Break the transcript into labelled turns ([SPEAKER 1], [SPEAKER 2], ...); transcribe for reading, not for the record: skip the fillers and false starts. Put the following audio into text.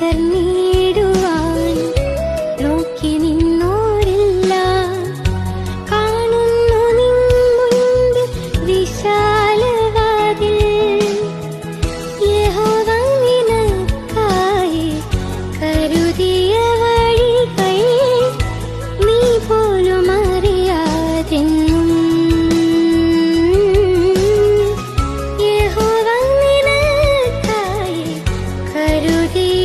[SPEAKER 1] പകർന്നിടുവാൻ നോക്കി നിന്നോരില്ല. കാണുന്നു നിൻ മുൻപിൽ വിശാലവാതിൽ. യഹോവ നിനക്കായി കരുതിയ വഴികൾ നീ പോലും അറിയാതെന്നും. യഹോവ നിനക്കായി കരുതിയ